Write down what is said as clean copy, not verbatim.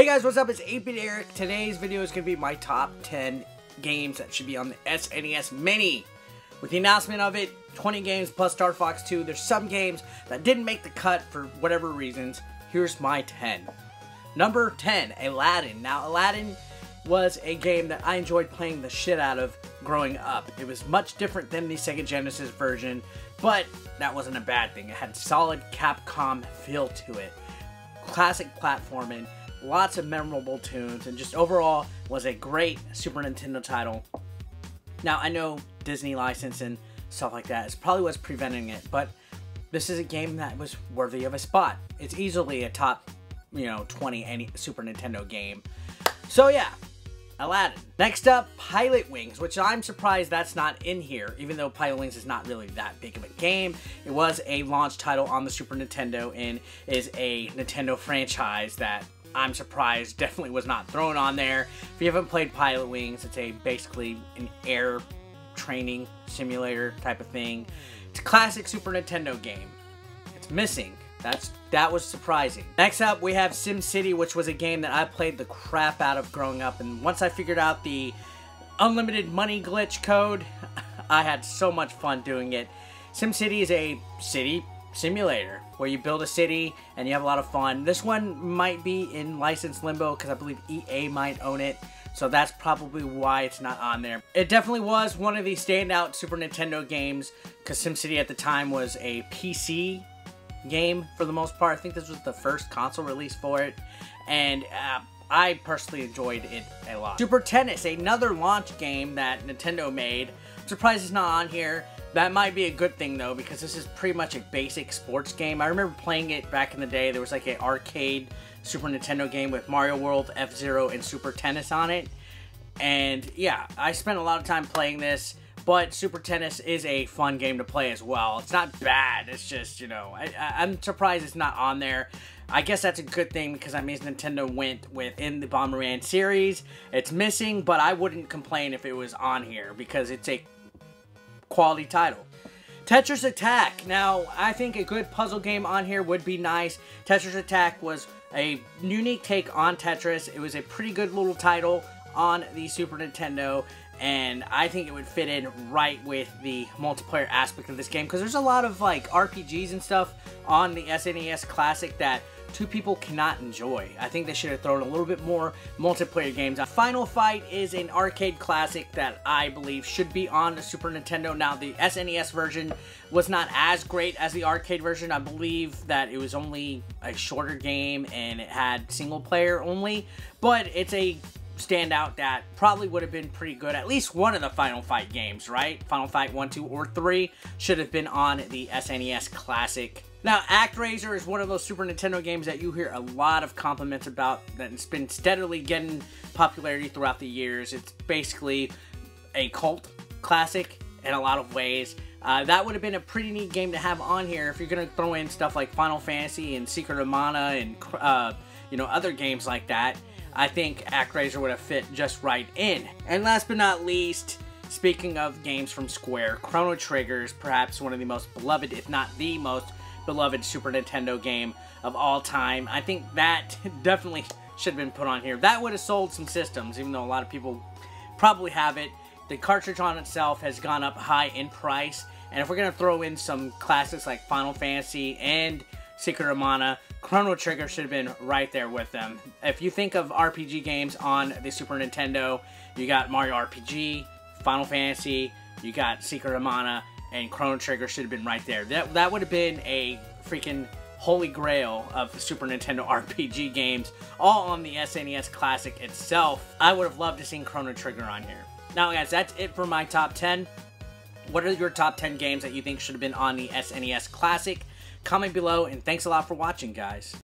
guys, what's up? It's 8-Bit Eric. Today's video is going to be my top 10 games that should be on the SNES Mini. With the announcement of it, 20 games plus Star Fox 2, there's some games that didn't make the cut for whatever reasons. Here's my 10. Number 10, Aladdin. Now, Aladdin was a game that I enjoyed playing the shit out of growing up. It was much different than the Sega Genesis version, but that wasn't a bad thing. It had solid Capcom feel to it. Classic platforming, lots of memorable tunes, and just overall was a great Super Nintendo title. Now, I know Disney license and stuff like that is probably what's preventing it, but this is a game that was worthy of a spot. It's easily a top, 20 any Super Nintendo game. So yeah, Aladdin. Next up, Pilot Wings, which I'm surprised that's not in here, even though Pilot Wings is not really that big of a game. It was a launch title on the Super Nintendo and is a Nintendo franchise that I'm surprised definitely was not thrown on there. If you haven't played Pilot Wings, it's basically an air training simulator type of thing. It's a classic Super Nintendo game. It's missing. That was surprising. Next up, we have SimCity, which was a game that I played the crap out of growing up, and once I figured out the unlimited money glitch code, I had so much fun doing it. SimCity is a city simulator where you build a city and you have a lot of fun. This one might be in license limbo because I believe EA might own it, so that's probably why it's not on there. It definitely was one of the standout Super Nintendo games because SimCity at the time was a PC game for the most part. I think this was the first console release for it, and I personally enjoyed it a lot. Super Tennis, another launch game that Nintendo made. I'm surprised it's not on here. That might be a good thing though, because this is pretty much a basic sports game. I remember playing it back in the day. There was like an arcade Super Nintendo game with Mario World, F-Zero, and Super Tennis on it. And yeah, I spent a lot of time playing this. But Super Tennis is a fun game to play as well. It's not bad. It's just, I'm surprised it's not on there. I guess that's a good thing because that means Nintendo went within the Bomberman series. It's missing, but I wouldn't complain if it was on here because it's a quality title. Tetris Attack. Now, I think a good puzzle game on here would be nice. Tetris Attack was a unique take on Tetris. It was a pretty good little title on the Super Nintendo, and I think it would fit in right with the multiplayer aspect of this game because there's a lot of like RPGs and stuff on the SNES Classic that two people cannot enjoy. I think they should have thrown a little bit more multiplayer games. Final Fight is an arcade classic that I believe should be on the Super Nintendo. Now, the SNES version was not as great as the arcade version. I believe that it was only a shorter game and it had single player only, but it's a standout that probably would have been pretty good. At least one of the Final Fight games, right? Final Fight 1, 2, or 3 should have been on the SNES Classic. Now, Actraiser is one of those Super Nintendo games that you hear a lot of compliments about, that's been steadily getting popularity throughout the years. It's basically a cult classic in a lot of ways. That would have been a pretty neat game to have on here if you're going to throw in stuff like Final Fantasy and Secret of Mana and other games like that. I think Actraiser would have fit just right in. And last but not least, speaking of games from Square, Chrono Trigger is perhaps one of the most beloved, if not the most beloved Super Nintendo game of all time. I think that definitely should have been put on here. That would have sold some systems, even though a lot of people probably have it. The cartridge on itself has gone up high in price, and if we're going to throw in some classics like Final Fantasy and Secret of Mana, Chrono Trigger should have been right there with them. If you think of RPG games on the Super Nintendo, you got Mario RPG, Final Fantasy, you got Secret of Mana, and Chrono Trigger should have been right there. That would have been a freaking holy grail of Super Nintendo RPG games, all on the SNES Classic itself. I would have loved to see Chrono Trigger on here. Now guys, that's it for my top 10. What are your top 10 games that you think should have been on the SNES Classic? Comment below, and thanks a lot for watching, guys.